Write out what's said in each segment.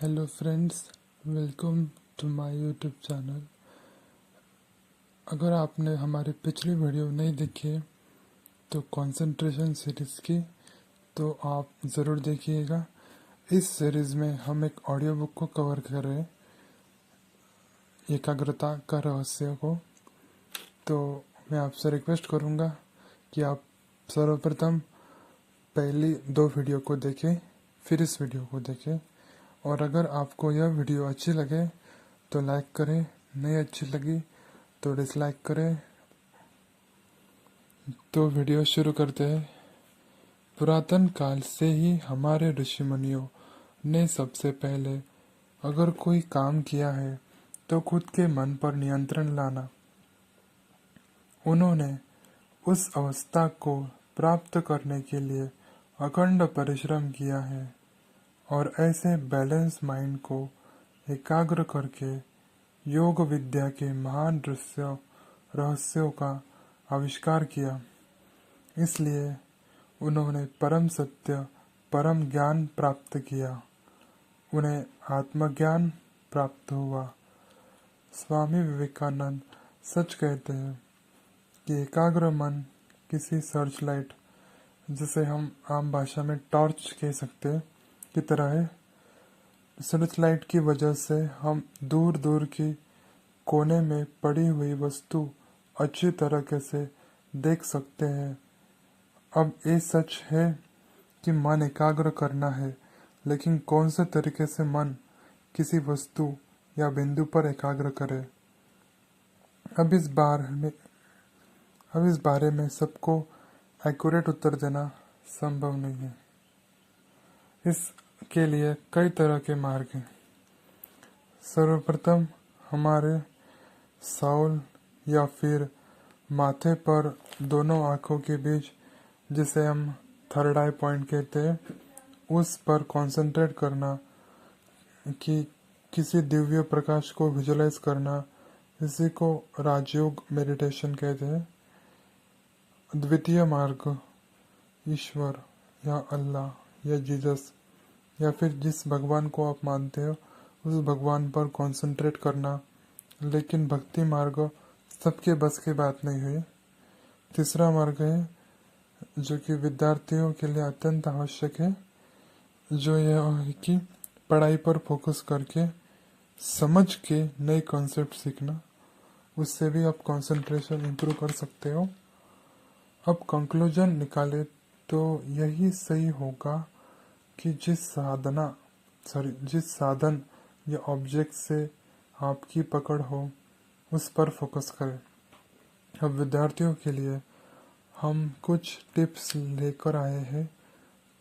Hello friends, welcome to my YouTube channel. अगर आपने हमारी पिछली वीडियो नहीं देखी है तो कंसंट्रेशन सीरीज़ की, तो आप ज़रूर देखिएगा। इस सीरीज़ में हम एक ऑडियो बुक को कवर कर रहे हैं, एकाग्रता का रहस्य को। तो मैं आपसे रिक्वेस्ट करूँगा कि आप सर्वप्रथम पहली 2 वीडियो को देखें, फिर इस वीडियो को देखें। और अगर आपको यह वीडियो अच्छी लगे तो लाइक करें, नहीं अच्छी लगी तो डिसलाइक करें। तो वीडियो शुरू करते हैं। पुरातन काल से ही हमारे ऋषि मुनियों ने सबसे पहले अगर कोई काम किया है तो खुद के मन पर नियंत्रण लाना। उन्होंने उस अवस्था को प्राप्त करने के लिए अखंड परिश्रम किया है और ऐसे बैलेंस माइंड को एकाग्र करके योग विद्या के महान रहस्यों का आविष्कार किया। इसलिए उन्होंने परम सत्य, परम ज्ञान प्राप्त किया। उन्हें आत्मज्ञान प्राप्त हुआ। स्वामी विवेकानंद सच कहते हैं कि एकाग्र मन किसी सर्च लाइट, जिसे हम आम भाषा में टॉर्च कह सकते हैं, की तरह है। सर्च लाइट की वजह से हम दूर दूर की कोने में पड़ी हुई वस्तु अच्छी तरीके से देख सकते हैं। अब ये सच है कि मन एकाग्र करना है, लेकिन कौन से तरीके से मन किसी वस्तु या बिंदु पर एकाग्र करे, अब इस बारे में सबको एक्यूरेट उत्तर देना संभव नहीं है। इसके लिए कई तरह के मार्ग हैं। सर्वप्रथम हमारे साउल या फिर माथे पर दोनों आँखों के बीच, जिसे हम थर्ड आई पॉइंट कहते हैं, उस पर कंसंट्रेट करना, कि किसी दिव्य प्रकाश को विजुलाइज करना, इसी को राजयोग मेडिटेशन कहते हैं। द्वितीय मार्ग ईश्वर या अल्लाह या जीसस या फिर जिस भगवान को आप मानते हो उस भगवान पर कंसंट्रेट करना, लेकिन भक्ति मार्ग सबके बस की बात नहीं हुई। तीसरा मार्ग है जो कि विद्यार्थियों के लिए अत्यंत आवश्यक है, जो यह है कि पढ़ाई पर फोकस करके समझ के नए कॉन्सेप्ट सीखना। उससे भी आप कंसंट्रेशन इम्प्रूव कर सकते हो। अब कंक्लूजन निकाले तो यही सही होगा कि जिस साधन या ऑब्जेक्ट से आपकी पकड़ हो उस पर फोकस करें। अब विद्यार्थियों के लिए हम कुछ टिप्स लेकर आए हैं,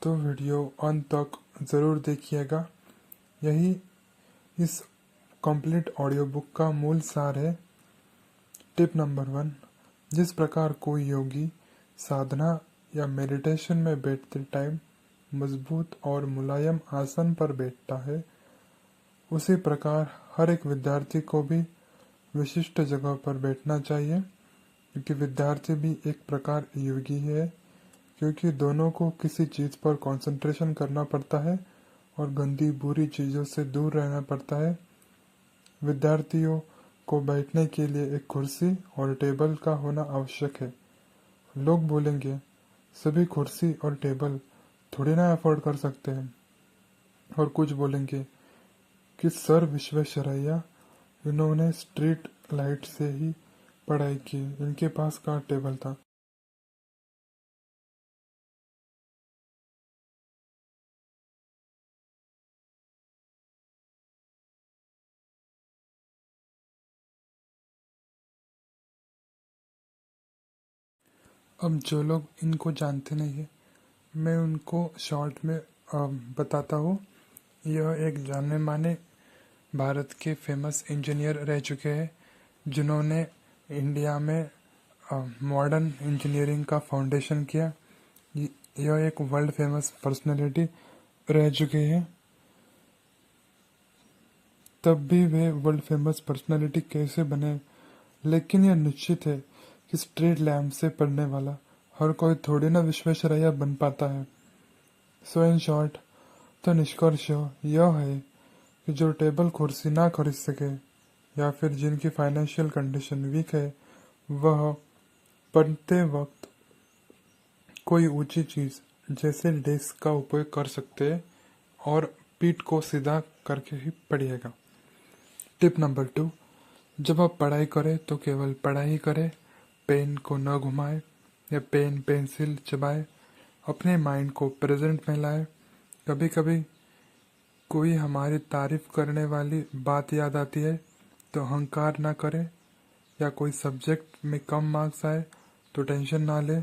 तो वीडियो अंत तक ज़रूर देखिएगा। यही इस कंप्लीट ऑडियो बुक का मूल सार है। टिप नंबर 1, जिस प्रकार कोई योगी साधना या मेडिटेशन में बैठते टाइम मजबूत और मुलायम आसन पर बैठता है, उसी प्रकार हर एक विद्यार्थी को भी विशिष्ट जगह पर बैठना चाहिए, क्योंकि विद्यार्थी भी एक प्रकार योगी है, क्योंकि दोनों को किसी चीज़ पर कंसंट्रेशन करना पड़ता है और गंदी बुरी चीज़ों से दूर रहना पड़ता है। विद्यार्थियों को बैठने के लिए एक कुर्सी और टेबल का होना आवश्यक है। लोग बोलेंगे सभी कुर्सी और टेबल थोड़ी ना अफोर्ड कर सकते हैं, और कुछ बोलेंगे कि सर विश्वेश्वरैया, इन्होंने स्ट्रीट लाइट से ही पढ़ाई की, इनके पास कहाँ टेबल था। अब जो लोग इनको जानते नहीं है, मैं उनको शॉर्ट में बताता हूँ। यह एक जाने माने भारत के फेमस इंजीनियर रह चुके हैं, जिन्होंने इंडिया में मॉडर्न इंजीनियरिंग का फाउंडेशन किया। यह एक वर्ल्ड फेमस पर्सनालिटी रह चुके हैं। तब भी वे वर्ल्ड फेमस पर्सनालिटी कैसे बने, लेकिन यह निश्चित है कि स्ट्रीट लैम्प से पढ़ने वाला हर कोई थोड़ी ना विश्वेश्वरैया बन पाता है। सो इन शॉर्ट, तो निष्कर्ष यह है कि जो टेबल कुर्सी ना खरीद सके या फिर जिनकी फाइनेंशियल कंडीशन वीक है, वह पढ़ते वक्त कोई ऊंची चीज जैसे डेस्क का उपयोग कर सकते हैं और पीठ को सीधा करके ही पढ़िएगा। टिप नंबर 2, जब आप पढ़ाई करें तो केवल पढ़ाई करें, पेन को न घुमाएं या पेन पेंसिल चबाएं। अपने माइंड को प्रेजेंट में लाएं। कभी कभी कोई हमारी तारीफ करने वाली बात याद आती है तो अहंकार ना करें, या कोई सब्जेक्ट में कम मार्क्स आए तो टेंशन ना ले।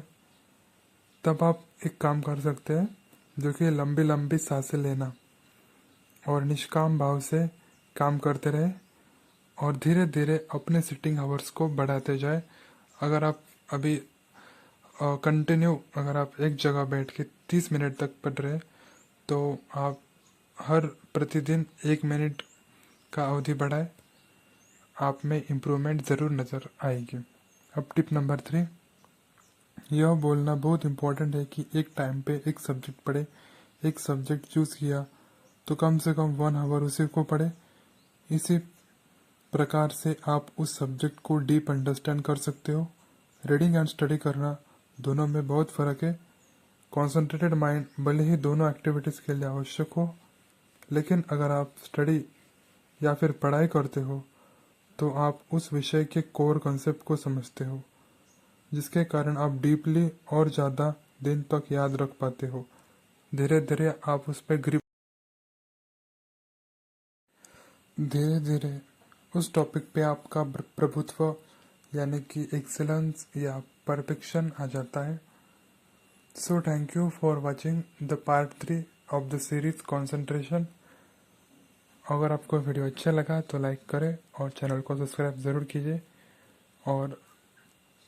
तब आप एक काम कर सकते हैं, जो कि लंबी लंबी सांसें लेना और निष्काम भाव से काम करते रहे और धीरे धीरे अपने सिटिंग आवर्स को बढ़ाते जाए। अगर आप अभी अगर आप एक जगह बैठ के 30 मिनट तक पढ़ रहे, तो आप हर प्रतिदिन 1 मिनट का अवधि बढ़ाए, आप में इम्प्रूवमेंट ज़रूर नज़र आएगी। अब टिप नंबर 3, यह बोलना बहुत इम्पोर्टेंट है कि एक टाइम पे एक सब्जेक्ट पढ़े। एक सब्जेक्ट चूज़ किया तो कम से कम 1 आवर उसी को पढ़े। इसी प्रकार से आप उस सब्जेक्ट को डीप अंडरस्टैंड कर सकते हो। रीडिंग एंड स्टडी करना दोनों में बहुत फ़र्क है। कॉन्सेंट्रेटेड माइंड भले ही दोनों एक्टिविटीज़ के लिए आवश्यक हो, लेकिन अगर आप स्टडी या फिर पढ़ाई करते हो तो आप उस विषय के कोर कॉन्सेप्ट को समझते हो, जिसके कारण आप डीपली और ज़्यादा दिन तक याद रख पाते हो। धीरे धीरे आप उस पर ग्रिप धीरे धीरे उस टॉपिक पे आपका प्रभुत्व यानी कि एक्सेलेंस या परफेक्शन आ जाता है। So thank you for watching the part 3 of the series concentration. अगर आपको वीडियो अच्छा लगा तो लाइक करें और चैनल को सब्सक्राइब ज़रूर कीजिए। और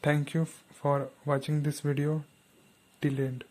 thank you for watching this video till and.